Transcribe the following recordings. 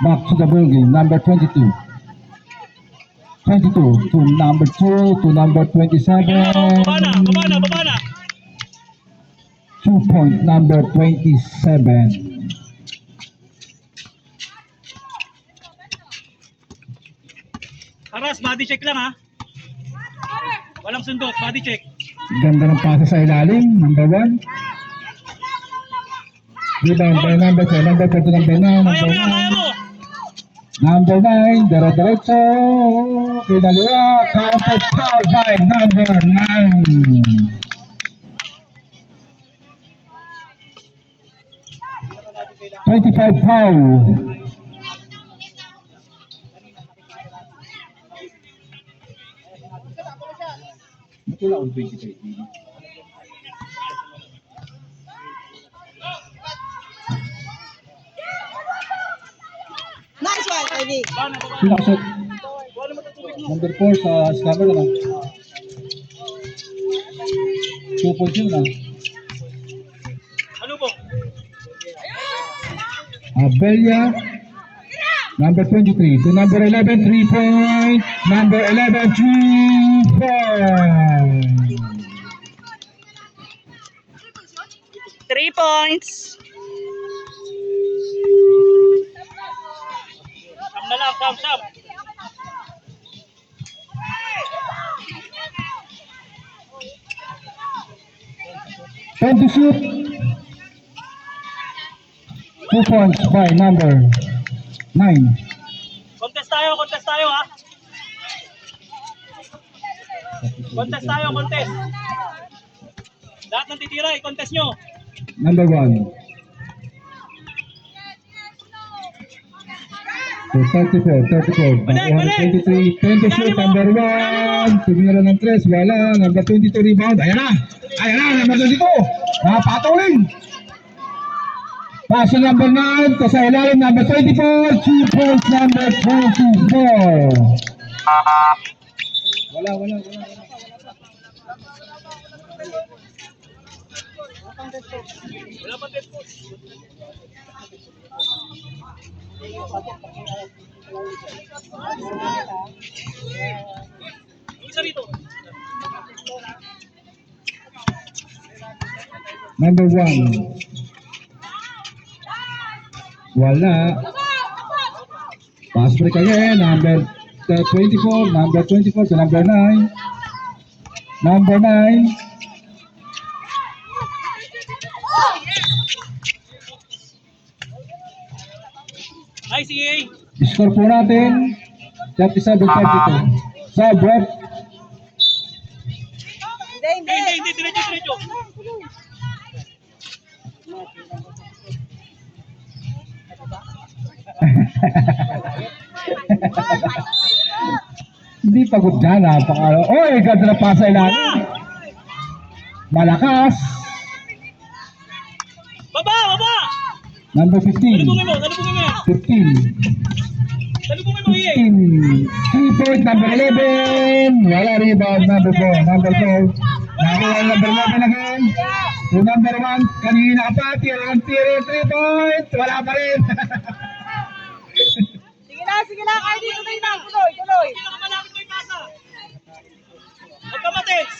Back to the ball game, number 22. 22 to number 2 to number 27. Baba na. 2 point number 27. Aras, body check lang ha. Walang sundot, body check. Ganda ng pasa sa ilalim, number 1. Rebound by number 4, number 4 to number 9, Kaya number mo yan, kaya 9. mo. Number 9, dire-diretso. Pinaliwa, counter foul by number 9. 25 foul. Wala akong 25. Nice one, Eddie. Pinakasot. Number 4 sa scammer na lang. 2 points yun na. Ano po? Abelia. Number 23 to number 11, 3 point. Number 11, 3 point. 3 points. Sam na lang, Sam. 20 shoot. 2 points by number 9. Contest tayo ha. Contest. Lahat ng titira, i-contest nyo. Number 1. So 34. Balik! 23, 20 shoot, number 1. Tumira ng 3, wala. Number 22 rebound. Ayan na, number 22. Napatuloy. Passing number 9, sa ilalim number 24, 2 points number 24. Wala. Wala pa 10 points. Isa rito. Number 1. Wala. Pass break again. Number 24. Number 24 to number 9. Number 9. Nice, EA. Score po natin. 37-32. Sub rep. Hindi. Diretso. Hindi pagod dyan. Oy, ganda na pa sa ilalim. Malakas. Baba! Number 15. Salubungin mo. 15. Salubungin mo, EA. 15. 3 point number 11. Wala rebound number 4. Number 4. Nakuha number 11 again. To number 1. Kanina pa. Tira 3 point. Wala pa rin. Sige na, Cardi, tuloy. Pinakamalapit mo yung pasa. Magkamatins.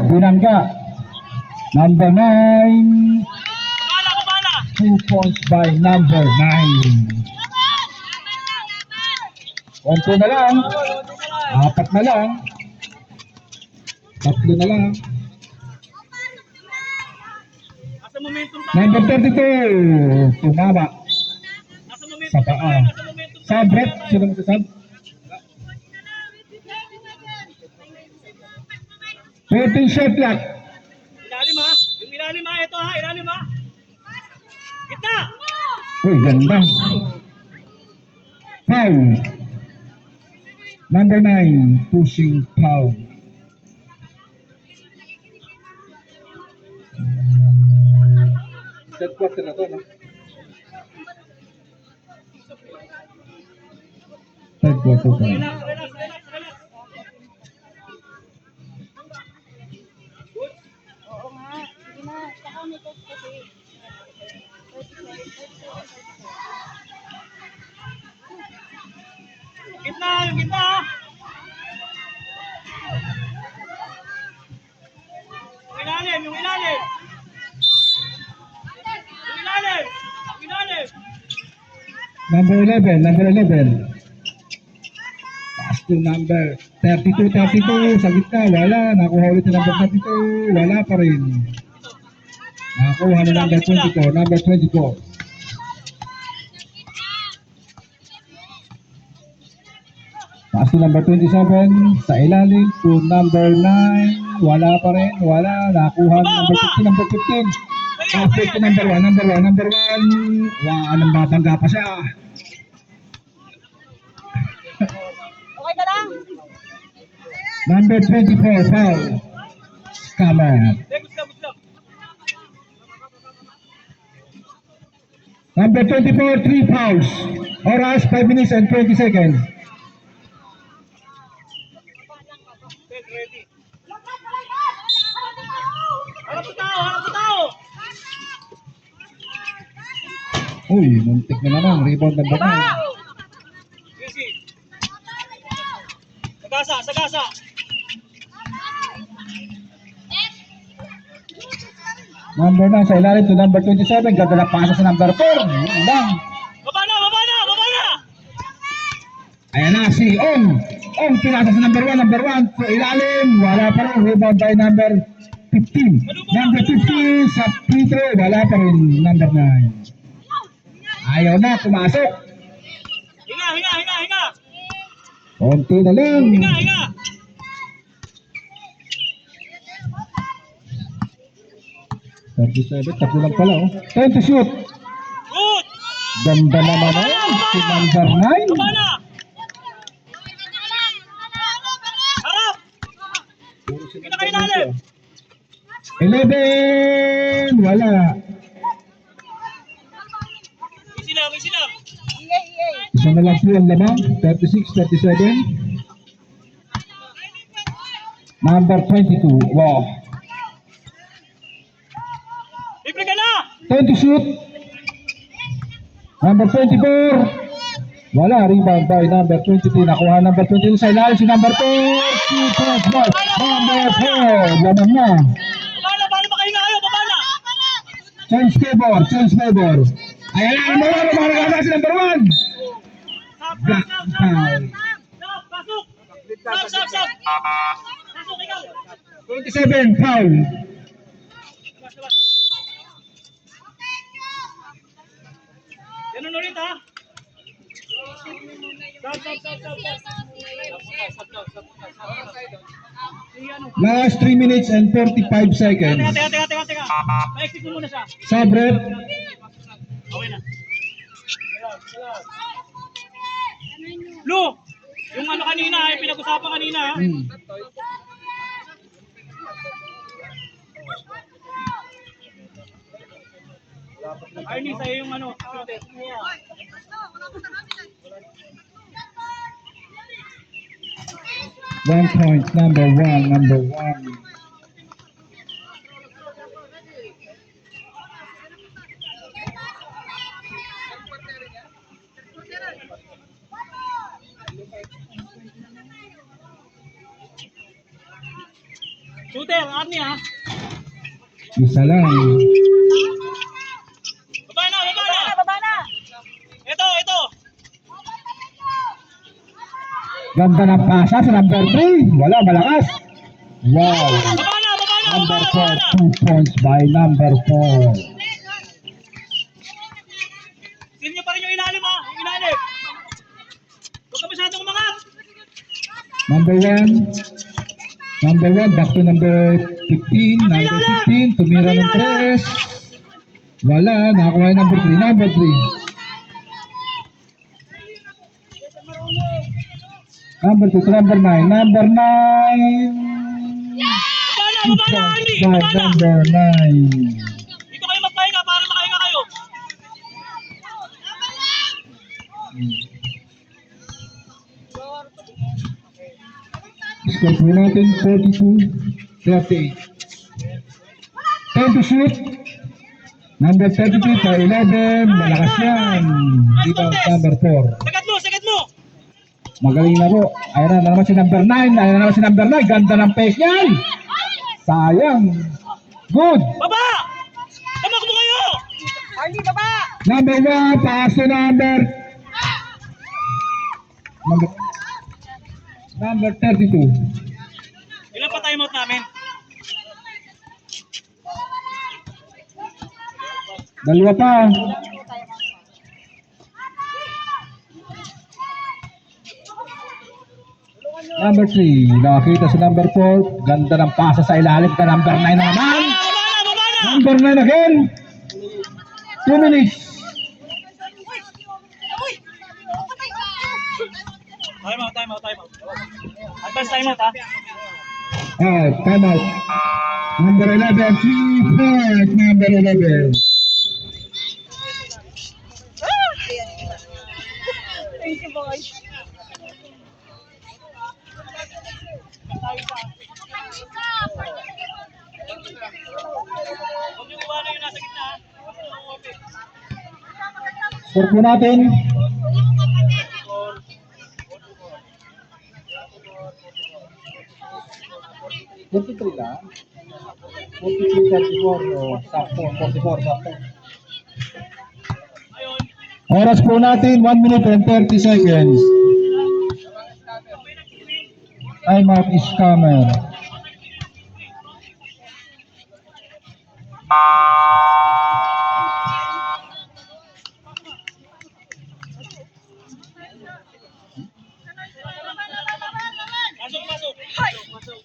Bunangga. Number 9. Kumala. 2 points by number 9. Konti na lang. 4 na lang. 3 na lang. Nasa momentum tayo. Number 32. Tumama. Nasa momentum Sa paa. Sub rep. Sino magsasab? 14 shot clock. Ilalim ha. Yung ilalim ha. Ito ha. Ilalim ha. Gitna. Uy, ganda. Foul. Number 9. Pushing foul. Third quarter na to, no? Third quarter pa. Relax. gitna, yung gitna. Yung ilalim, yung ilalim. Yung ilalim, yung ilalim. Number 11. Pass to number 32 sa gitna, wala. Nakuha ulit yung number 32, wala pa rin. Nakuha ni number 24. Pass to number 27 sa ilalim to number 9, wala pa rin, wala. Nakuha ni number 15. Pass to number 1. Wala nang babangga pa siya. Okay ka lang? Number 24, foul. Scammer. Number 24, 3 fouls. Oras, 5 minutes and 20 seconds. Harap sa tao. Uy, muntik na naman. Rebound number 9. Easy. Sagasa. Number 9 sa ilalim to number 27. Gagala pasa sa number 4. Yun lang. Baba na. Ayan na si Ong. Ong pinasa sa number 1 sa ilalim. Wala pa rin. Rebound by number 15. Number 15 sa free throw. Wala pa rin. Number 9. Ayaw na. Pumasok. Hinga. Konti na lang. Hinga. 37. Tatlo lang pala. Oh. Time to shoot. Good. Ganda naman si number 9. Baba na. Harap. Kita kayo ilalim. 11. Wala. Easy lang. Isa na lang po ang lamang. 36, 37. Number 22. Wow. Libre ka na. 20 shoot. Number 24. Wala. Rebound by number 23. Nakuha number 22 sa ilalim. Si number 2. Number 4. Lamang na. Baba na makahinga kayo. Baba na. Change favor. Ayan na. Number 1. Bumara si number 1. Black foul. Pasok. Stop. Pasok ikaw. 27 foul. Labas. Ganun ulit ha. Last 3 minutes and 45 seconds. Teka. Pa-exit mo muna siya. Sabrep. Okay na. Lu! Yung ano kanina, yung pinag-usapan kanina ha. Arnie, sa'yo yung ano. 1 point, number 1. Shooter, Arnie ha. Isa lang. Baba na. Ito. Ganda ng pasa sa number 3. Wala, malakas. Wow. Baba na. Number 4, 2 points by number 4. Sino nyo pa rin yung ilalim ha. Yung ilalim. Huwag ka masyadong umangat. Number 1, back to number 15. Number 15, tumira ng 3. Wala, nakakuha yung number 3. Number 3. Number 2 to number 9. Number 9. Baba na, Arnie. By Baba na. number 9. Dito kayo magpahinga para makahinga kayo. Score po natin 42-38. Time to shoot. Number 32 sa 11. Malakas yan. Rebound number 4. Sagad mo. Magaling na po. Ayan na naman si number 9. Ayan na naman si number 9. Ganda ng pace niyan. Sayang. Good. Baba! Tamakbo kayo! Arlie, baba! Number 1, pass to number 32. Ilan pa timeout namin? Dalawa pa. Number 3, nakakita si number 4. Ganda ng pasa sa ilalim ka. Number 9 na naman. Baba na! Baba na! Number 9 again. 2 minutes. Timeout, timeout, timeout. Advance timeout ha. Time out. Number 11, 3 points. Number 11. Thank you, boys. Huwag niyo kuha na yung nasa gitna ha. Score po natin. Forty-three lang. 43-34 o sakto. 44 sakto. Ayun. Oras po natin 1 minute and 30 seconds. Time out is coming. Pasok, pasok. Pasok.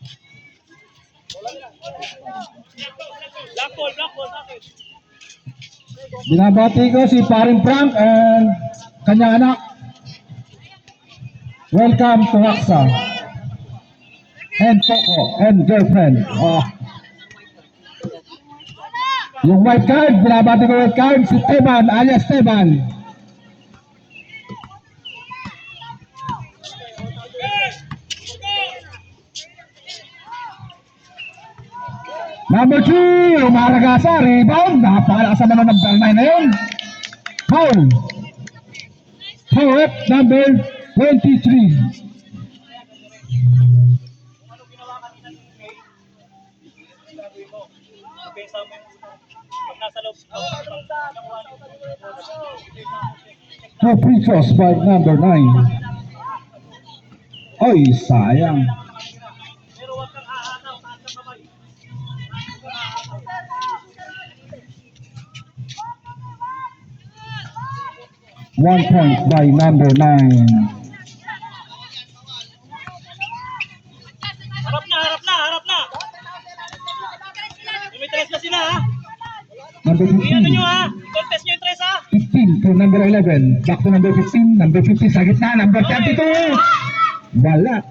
Black ball, bakit? Binabati ko si Paring Frank and kanyang anak. Welcome to Haksa. And Coco and girlfriend. Oh. Yung white card, binabati ko white card si Teban alias Teban. Number 3, umaragasa, rebound. Napakalakas naman ng number 9 na yun. Foul. Foul up, number 23. Pag nasa loob. No free throws by number 9. Oy, sayang. Pero huwag kang hahanaw, taas ng kamay. 1 point by number 9. Harap na, harap na, harap na. Tumitres na sila ha. Number Iyan nyo 15. ha. Contest nyo yung tres ha. 15 to number 11. Back to number 15. Number 50 sa gitna. Number 32. Wala.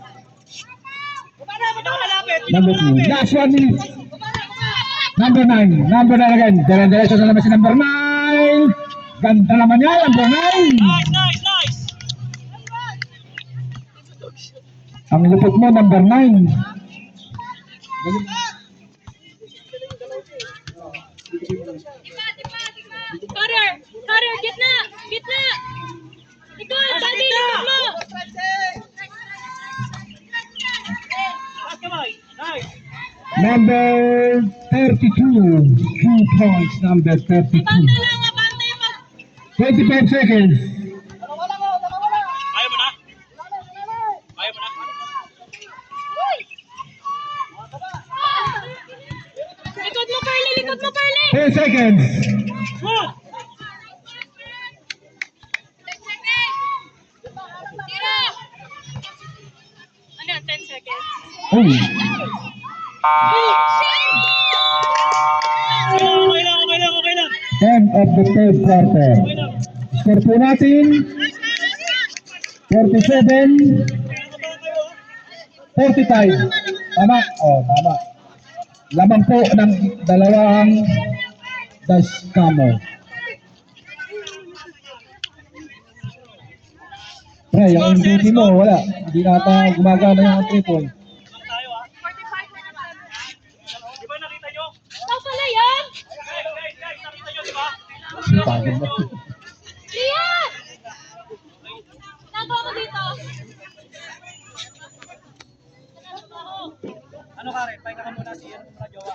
Hindi na malapit. Number 2. Last 1 minute. Number 9. Number 9 again. Dire-diretso na naman si number 9. Ganda naman yan. Number 9. Nice, nice, nice. Ang lupot mo, number 9. Carter, gitna! Gitna! Ikaw, Daddy, likod mo! Taas kamay. Nice. Number 32. 2 points. Number 32. Abante lang, abante mag... 25 seconds. Ayaw mo na? Ayaw mo na? Likod mo, Perly! Likod mo, Perly! 10 seconds. Shoot! Ano yan, 10 seconds? Uy. Okay lang, okay lang, okay lang. End of the third quarter. Okay lang. Score po natin. 47. Kaya ka ba kayo ha? 45. Tama? Oh, tama. Lamang po ng dalawang dash camo. Pre, yung duty mo, wala. Hindi nata gumagana yung 3 point. Lang tayo ha. Di ba nakita nyo? Ikaw pala yan! Guys, nakita nyo di ba? Pagod na. Lian! Nagawa ko dito. Ano ka rin? Pahinga ka muna si ano mga jowa.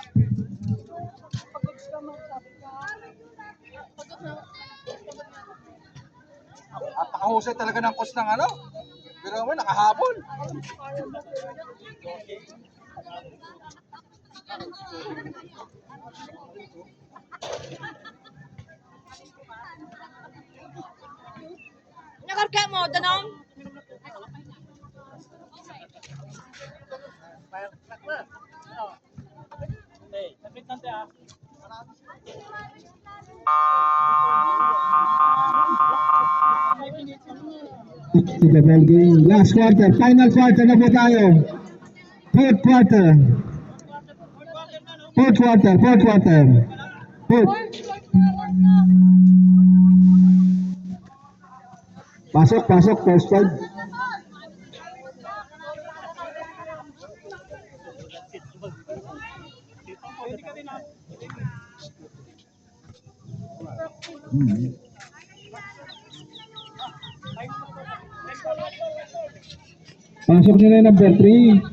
Napakahusay talaga ng coach ng ano. Pero naman, nakahabol. Nakarga mo, danong? Okay, tapit nante ah. To the ball game. Last quarter, final quarter na po tayo. Fourth quarter. Fourth quarter. Fourth. Pasok, first five. Pasok nyo na yung number 3.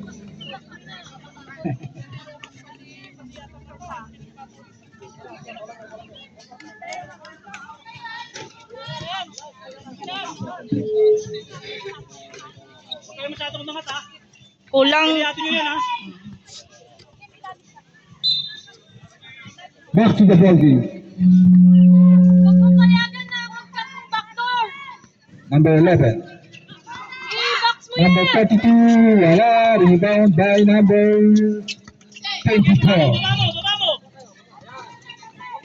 Huwag kayo masyadong umangat ha. Kulang. Pilihatin nyo yan ha. Back to the ball game. Huwag mo payagan na huwag ka ng backdoor. Number 11. I-box mo Number yan. 32. Wala. Rebound by number 24. Baba mo.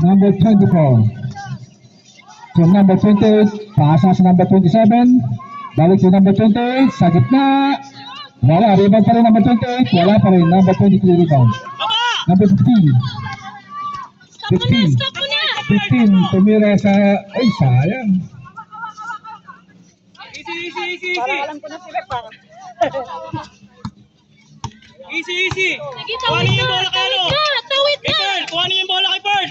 Number 24. So number 28. Paasa sa number 27. Balik to number 28. Sa gitna. Wala. Rebound pa rin number 28. Wala pa rin. Number 23 rebound. Baba! Number 15. Stop mo na. 15. Tumira sa... Ay, sayang. Easy. Easy. Sige, Kuhanin tawid yung na. bola kay ano. Tawid Kay na. Pearl. Kuhanin yung bola kay Pearl.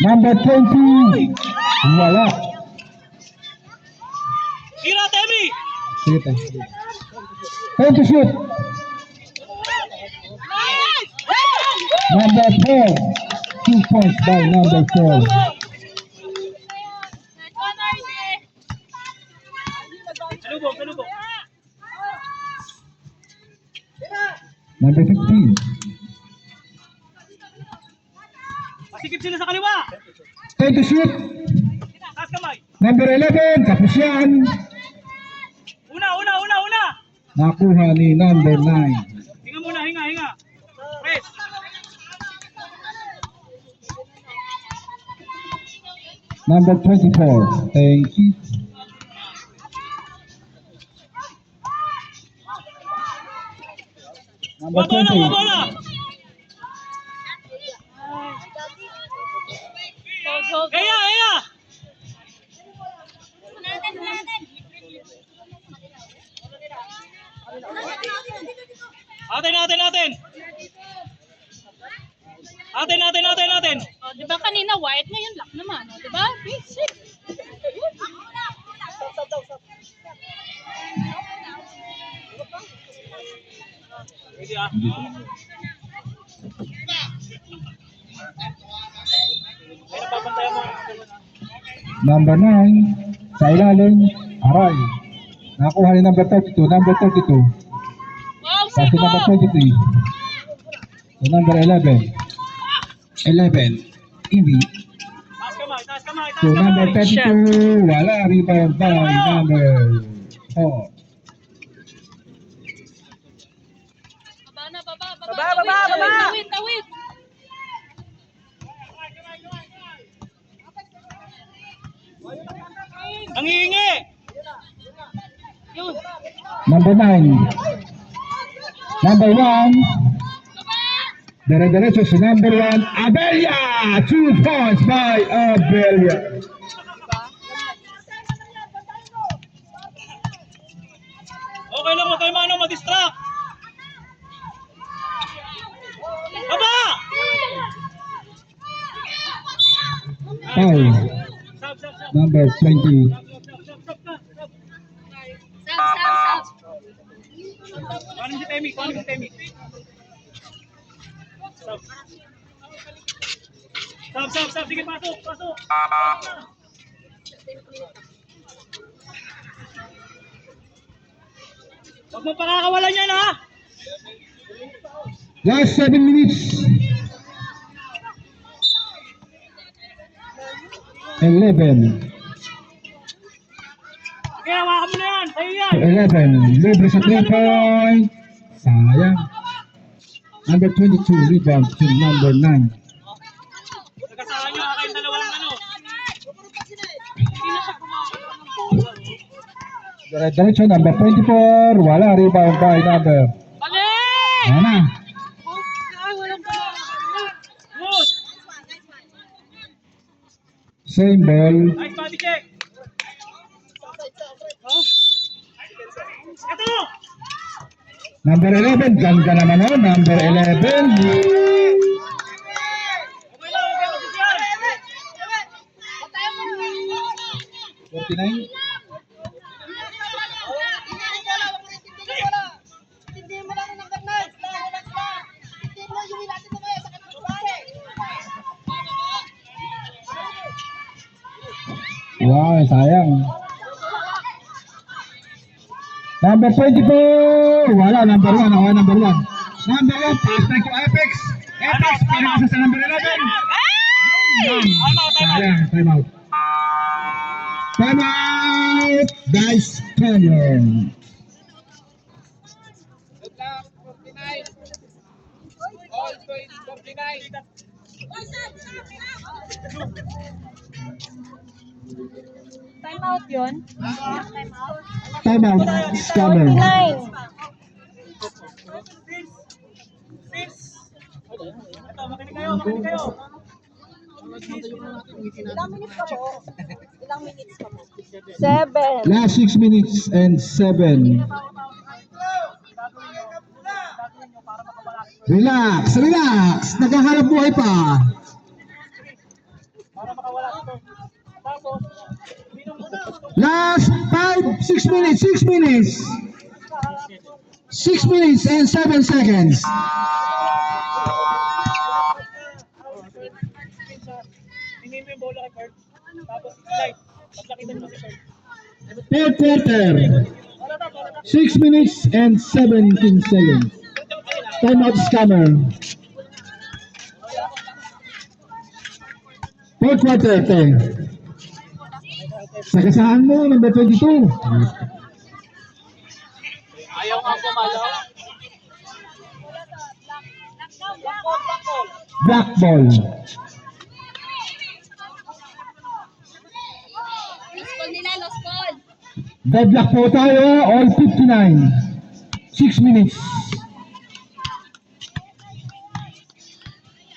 Number 20. Wala. Tira, Temi. Sige tayo. Time to shoot. Number 4. 2 points by number 4. Salubog. Number 15. Pasikip sila sa kaliwa. Time to shoot. Taas kamay. Number 11. Tapos yan. Una. Nakuha ni number 9. Hinga muna. Press. Number 24. Thank you. Number Bola. 20. Eya. Atin. Oh, di ba kanina white, ngayon black naman. Oh, di ba? Basic. Ready ah. Ay, napapantayan mo. Number 9. Sa ilalim. Aray. Nakuha ni number 32. Number 32. Wow, Pass to number Siko. 23. So number 11. 11. Ibi. Taas kamay. So number 32. Wala. Rebound by number 4. Baba. Tawid. Ang hihingi. Yun. Number 9. Number 1. Dire-diretso si number 1. Abelia! 2 points by Abelia. Okay lang, huwag kayo ma-distract. Baba! Foul. Sab. Number 20. Sab. Paano si Temi? Paano si Temi? Stop. Stop. Sige, pasok. Huwag mo pakakawalan yan, ha? Last 7 minutes. 11. Sige, hawakan mo na yan. Sa'yo yan. 11. Libre sa 3 point. Sayang. Number 22, rebound to number 9. Nagkasama nyo, kayong dalawang ano. Diretso, number 24. Wala, rebound by number. Mali! Ayan na. Good. Same ball. Nice body check. Ito! Number 11, ganda naman o. Number 11. Okay lang, yan. 49. Wow, sayang. Number 24. Wala, number 1. Ako number 1. Number 1, pass back to Apex. Apex, pinakasa sa number 11. Sayang, time out. Time out. Guys, corner. Time out yun? Time out. Scammer. 49. Ito, makinig kayo. Ilang minutes ka mo? 7. Last 6 minutes and 7. Relax, relax. Naghahanap buhay pa. Para makawala ito. Tapos, minum muna. Last 6 minutes, 6 minutes. 6 minutes and 7 seconds. Tingin mo yung bola kay Kurt. Tapos, slide. Paglakitan mo si Kurt. Fourth quarter. 6 minutes and 17 seconds. Time out scammer. Fourth quarter, te. Sagasaan mo, number 22. Ayaw nga pumalaw. Black ball. Lost ball. Deadlock po tayo, all 59. 6 minutes.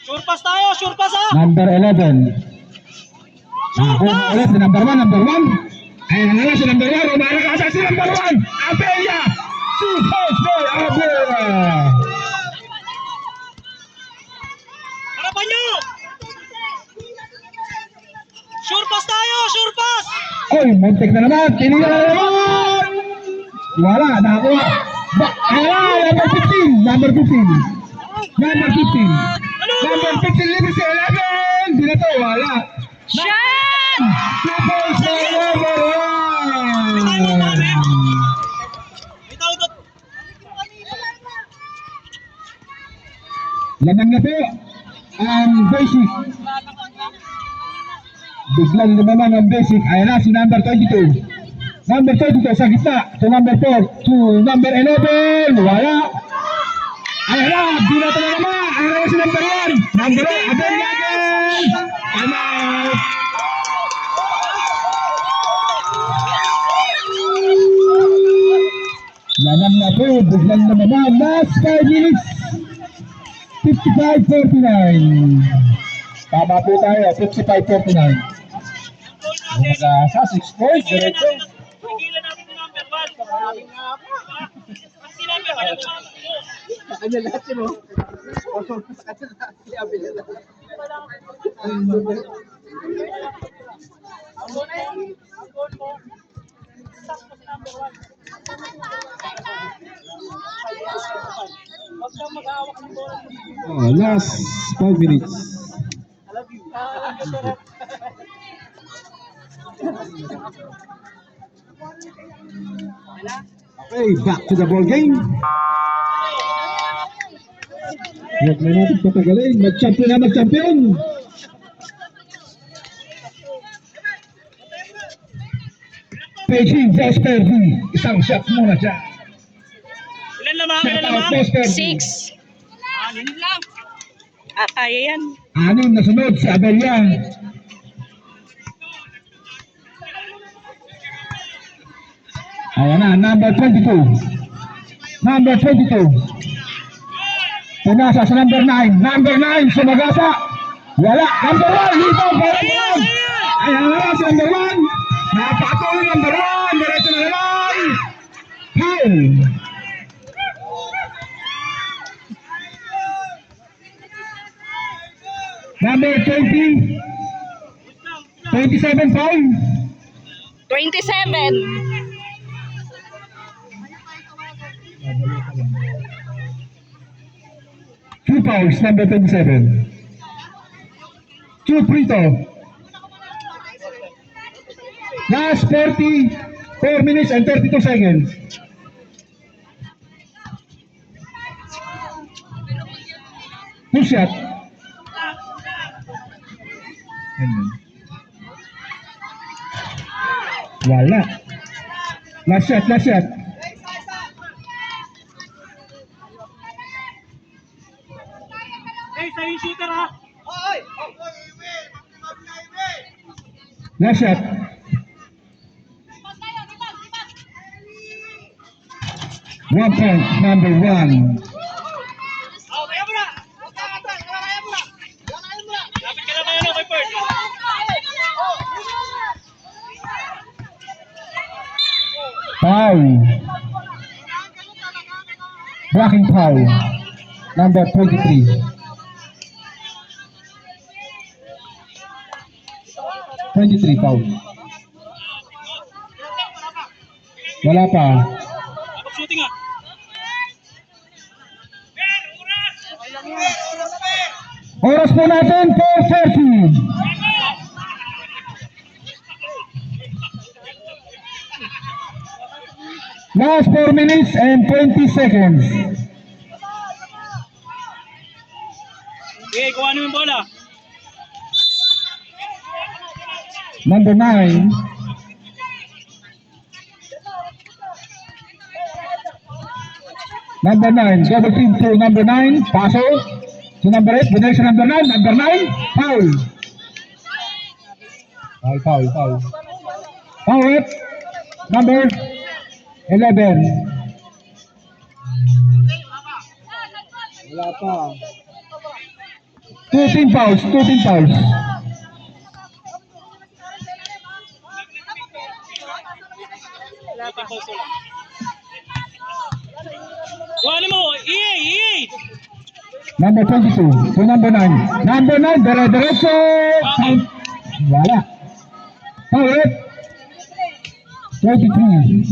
Sure pass tayo, sure pass ha! Number 11. Ako ulit si number 1, number 1. Ayun na si number 1, umarakasa si number 1. Abella! Si Coach Boy Abella! Harapan nyo! Sure pass tayo, sure pass! Oy, muntik na naman, tinila na naman! Wala, nakakuha. Number 15, number 15. Number 15. Number 15, libre si 11. Di na to, wala. Shot! 2 points for number 1. May tao doon. Lamang na po ang basic. Biglang lumamang ang basic. Ayan na si number 22. Number 22 sa gitna. To number 4. To number 11. Wala. Ayan na. Binato na naman. Ayan na si number 1. Number 1. Abel again. Time out. Lamang na po. Biglang lumamang. Last 5 minutes. 55-49. Tama po tayo. 55-49. Sa 6 points. Diretso. Tigilan natin yung number 1. Ang sinabi ka lang. Kanya lahat yun, oh. Kanya lahat si Abel. Ang goal mo, sakto sa number Huwag kang mag-aawak ng bola. Oh, last 5 minutes. I love you. Okay, back to the ball game. Huwag na natin patagalin. Mag-champion na mag-champion. Beijing Foster D. Isang shot muna siya. Ilan lamang? Shot Ilan out lamang? Foster D. 6. Anin lang. Kaya yan. 6 na sunod sa Abelia. Ayan na, number 22. Number 22. Pinasa sa number 9. Number 9, sumagasa. Wala. Number 1, dito. Ayan na, si number 1. Napatuloy number 1. Diretso na naman. Foul. Number 20. 27 foul. 27. 2 fouls, number 27. 2 free throw. Last 44 minutes and 32 seconds. Two shot. Wala. Last shot, last shot. Hey, sa'yo yung shooter ha. Last shot. One point, number 1. Oh, kaya mo na. Lapit ka lang kay Pert. Foul. Blocking foul. Number 23. 23 foul. Wala pa. Dapat shooting ha. Oras po natin 4:30. Last 4 minutes and 20 seconds. Okay, kuha naman yung bola. Number 9. Number 9. Double team to number 9. Paso. To number 8. The next number 9. Number 9. Foul. Foul. Foul. Number 11. Wala pa. Two team fouls. Kuha mo, EA! Number 22 to number 9. Number 9, diretso. Wala. Foul. 23.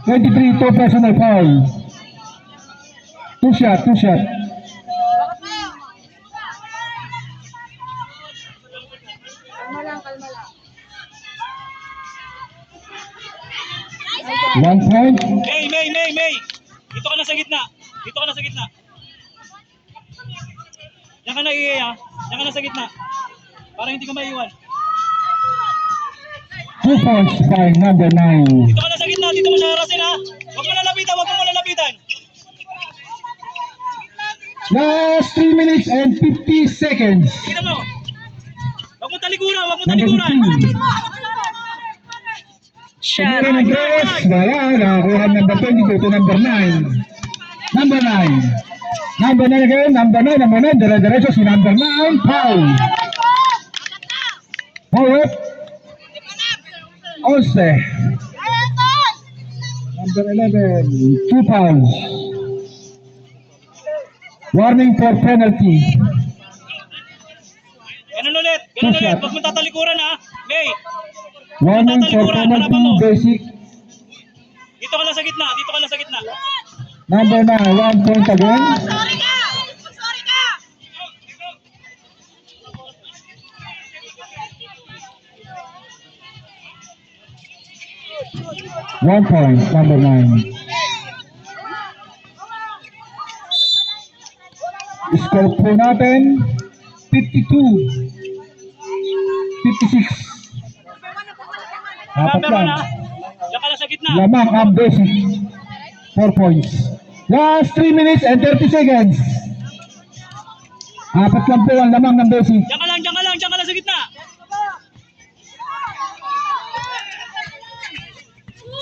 23, two personal foul. Two shot. One point. May! Dito ka na sa gitna. Yan ka na EA ha. Yan ka na sa gitna. Para hindi ka maiwan. 2 points by number 9. Dito ka na sa gitna. Dito mo siya harasin ha. Huwag mo lalapitan. Last 3 minutes and 50 seconds. Kita mo. Huwag mo talikuran. Number 15. Shot. Wala, nakakuha number 22 to number 9. Number 9. Number 9 again, number 9, diretso si number 9, foul. Foul. 11. Number 11, 2 fouls. Warning for penalty. Ganun ulit. Ganun ulit. Huwag mong tatalikuran ha. May. Warning for penalty basic. Dito ka lang sa gitna. Dito ka lang sa gitna. Number 9, 1 point again. Sorry ka! Sorry ka! 1 point, number 9. Score po natin, 52. 56. Apat Number 1 lang. ha. Diyan ka lang sa gitna. Lamang ang basic. 4 points. Last 3 minutes and 30 seconds. Apat lang po ang lamang ng basic. Diyan ka lang, diyan ka lang, diyan ka lang sa gitna.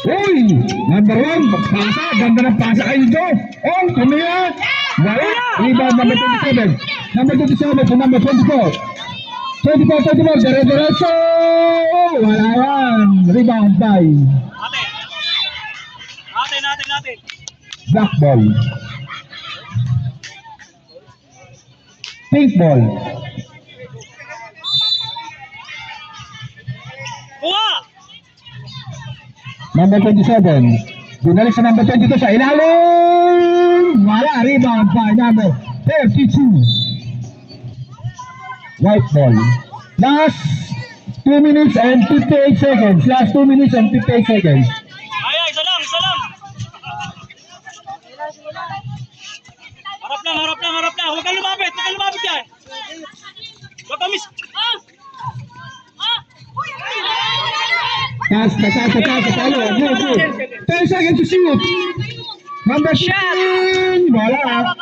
Uy! Number 1, pasa. Ganda ng pasa kayo dito. Oh, kumila. Wala. Rebound number 27. Number 27 to number 24. 24, dire-diretso. Wala yan. Rebound by Natin. black ball. Pink ball. Kuha! Number 27. Binalik sa number 22 sa ilalim. Wala. Rebound by number 32. White ball. Last 2 minutes and 58 seconds. Last 2 minutes and 58 seconds. Ay, isa lang, isa lang. Harap lang. Huwag kang lumapit dyan. Huwag kang miss. Pass. Talo. Go. 10 seconds to shoot. Number 10. Wala.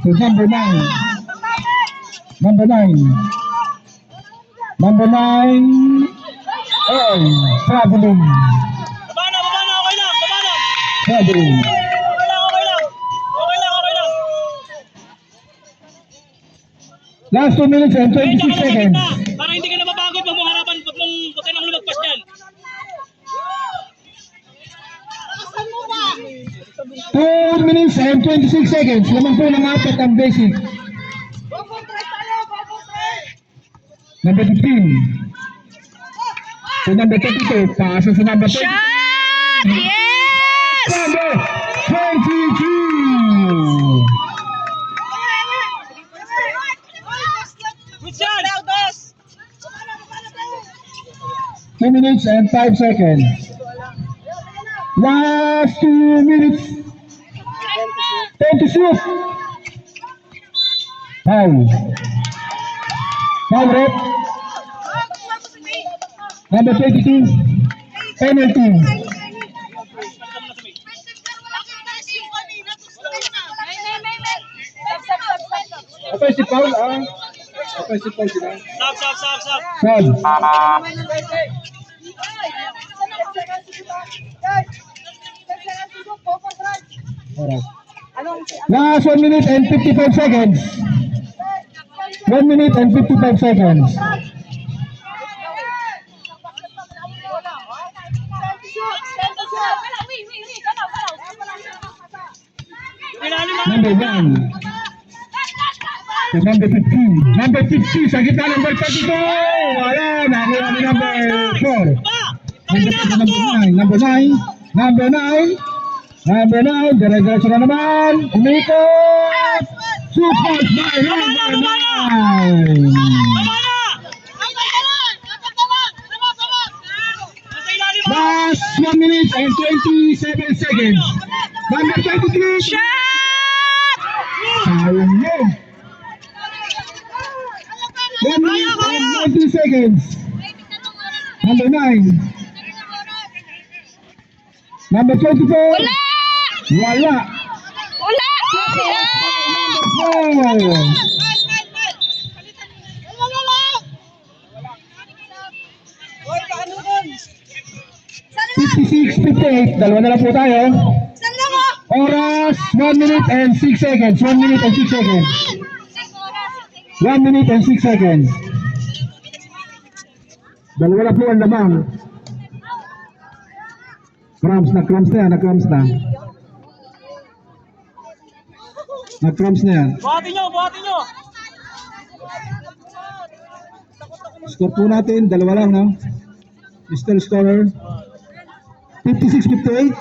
So number 9. Number 9. Oh, traveling. Baba na, okay lang. Traveling. Okay lang. Last 2 minutes and 26 seconds. Para hindi ka na mapagod, huwag ka nang lumagpas dyan. 2 minutes and 26 seconds. Lamang po ng apat ang basic. Number 15. So number 32. Pasa sa number 20. Yes! Number 22. 2 minutes and 5 seconds. Last 2 minutes. 10 to shoot. Foul. Foul rep. Number 22. Penalty. Apa si Paul Apa si Paul sila? Stop. Foul. Alright. Last 1 minute and 55 seconds. 1 minute and 55 seconds. Number 1. To number 15. Number 50 sa gitna number 32. Wala. Nakuha ni number 4. Number 9. Number 9. Dire-diretso na naman. Umikot. Super by number 9. Last 1 minute and 27 seconds. Number 23. Sayang mo. 1 minute and 90 seconds. Number 9. Number 24. Wala. Number 4. 56, 58. Dalawa na lang po tayo. Oras, 1 minute and 6 seconds. 1 minute and 6 seconds. 1 minute and 6 seconds. Dalawa na po ang lamang. Cramps na yan. Nag-cramps na yan. Buhatin nyo. Score po natin, dalawa lang, no? Mr. Scorer. 56-58.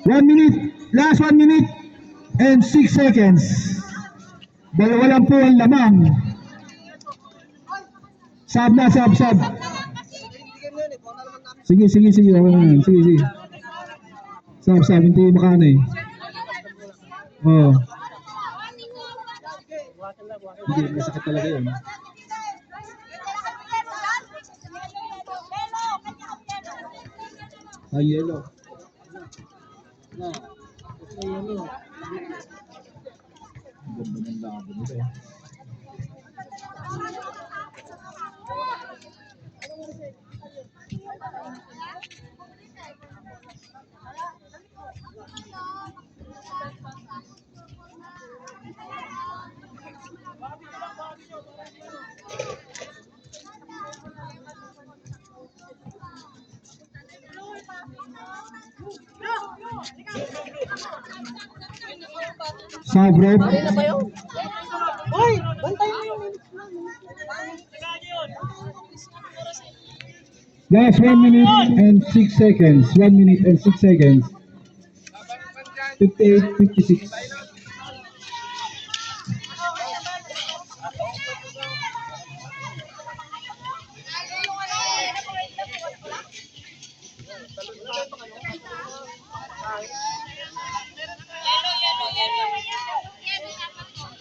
1 minute. Last 1 minute and 6 seconds. Dalawa lang po ang lamang. Sab na, sab. Sige. Okay na yan. Sige. Sab. Hindi makana eh. Oh. Hindi, masakit talaga yun. Ay, yellow. Ganda ng laban nito eh. Sab rope. Hoy, bantay mo yung Last 1 minute and 6 seconds. 1 minute and 6 seconds. 58-56.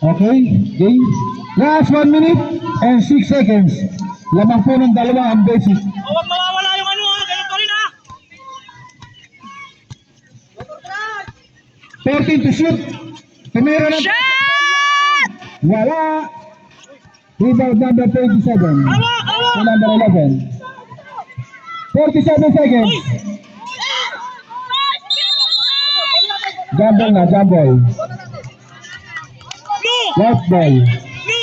Okay, game. Last 1 minute and 6 seconds. Lamang po ng dalawa ang basic. Huwag mawawala yung ano ha. Ganun pa rin ha. 13 to shoot. Tumira na. Wala. Rebound number 27. Hawak! To number 11. 47 seconds. Jumble na, jumble. No! White ball. No!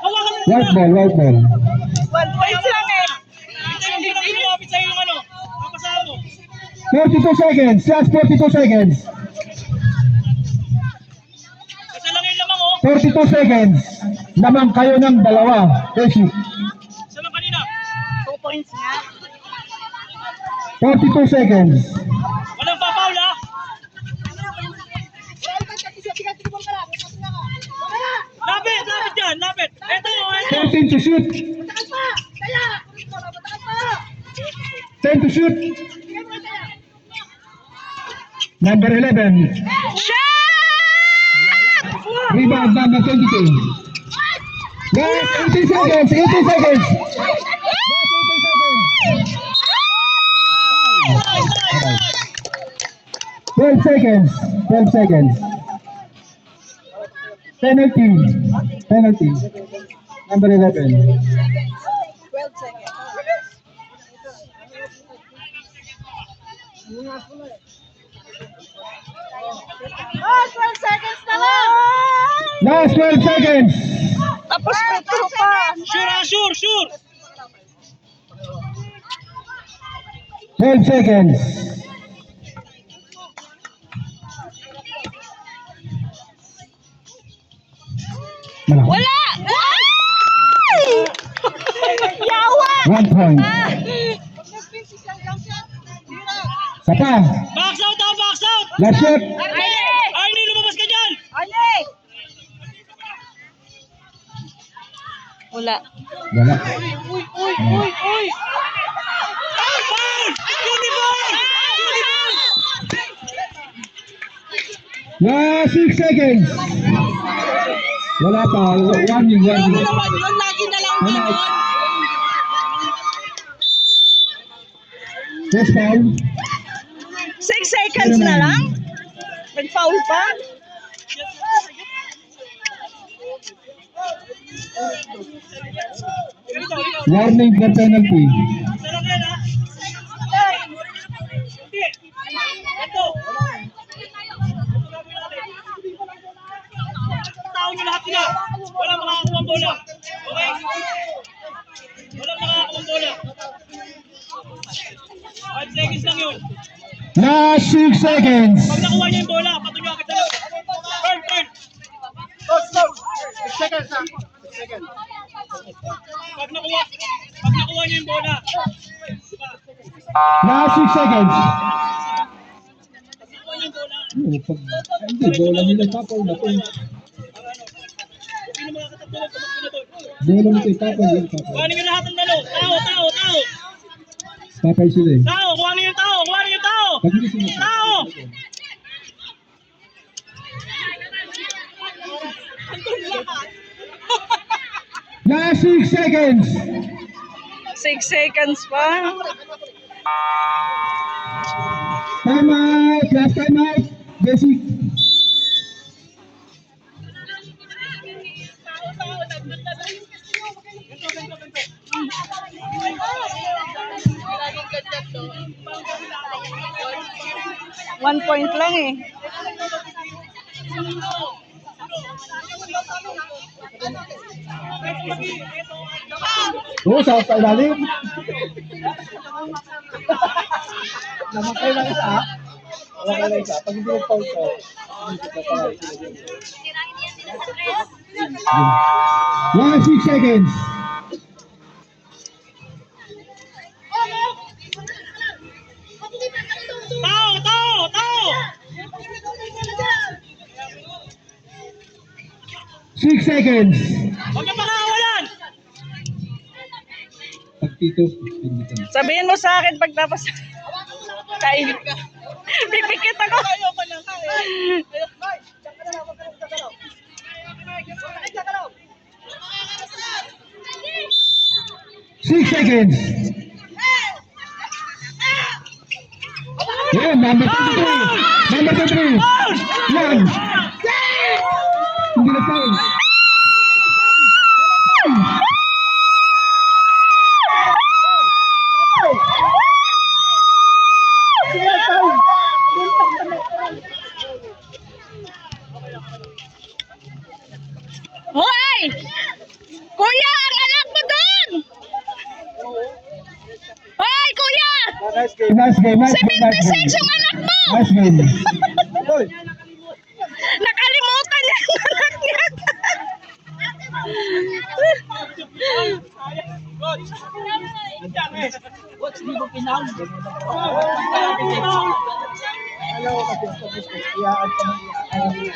Hawakan mo White ball, white ball. 1 point lang eh. Hindi na lumapit sa'yo yung ano. Papasahan mo. 42 seconds. Just 42 seconds. Isa lang yung lamang oh. 42 seconds. Lamang kayo ng dalawa. Basic. Isa lang kanina. 2 points nga. 42 seconds. Walang papaul ha. Lapit dyan, lapit. Eto. 13 to shoot. 10 to shoot. Number 11. Rebound number 22. Last 18 seconds. 18 seconds. Last 18 seconds. 12 seconds. 12 seconds. Penalty. Penalty. Number 11. 12 seconds. Oh, 12 seconds na lang! Last 12 seconds. Tapos may turo pa. Sure ha, sure. 12 seconds. Malaki. Wala! Yawa! 1 point. Sapa. Box out ha, box out. Last shot. Arnie, lumabas ka dyan. Wala. Wala. Foul! Beautiful! Last 6 seconds. Wala pa. Warning. Yun lagi na lang din yun. First foul. 6 seconds na lang? Nag-foul pa? Warning for penalty. Sarap yan ha. Hindi. Ito. Tao nyo lahat sila. Walang makakakuha ang bola. Okay? Walang makakakuha ang bola. 5 seconds lang yun. Last 6 seconds. Pag nakuha niya yung bola, pato nyo agad sa loob. Turn. Last 6 seconds. Hindi, bola nila tapos na to. Sino mga katapulog? Tumakbo na doon. Bola nito tapos yun tapos. Kuhanin yung lahat ng dalo. Tao. Tapos sila eh. Tao, kuhanin yung tao. Pag hindi sila Tao! Last 6 seconds. 6 seconds pa. Time out. Last time out. Basic. One point lang eh. Oo, sa ilalim. Namatay lang isa. Namatay lang isa. Pag hindi nag-foul ko, Last 6 seconds. Tao! 6 seconds. Huwag ka pakawalan! pag tito, hindi ka na. Sabihin mo sa akin pag tapos. Kain ka. Pipikit ako. 6 seconds. Yan, number 23. Number 23. Yan. Hindi na foul. Hoy! Kuya, ang anak mo doon! Hoy, kuya! Nice game. Nice game. Nice game. Nice 76 game. yung anak mo! Nice game. Hoy! Nakalimutan niya ang anak niya. Alam ko kasi, iyaan pa ng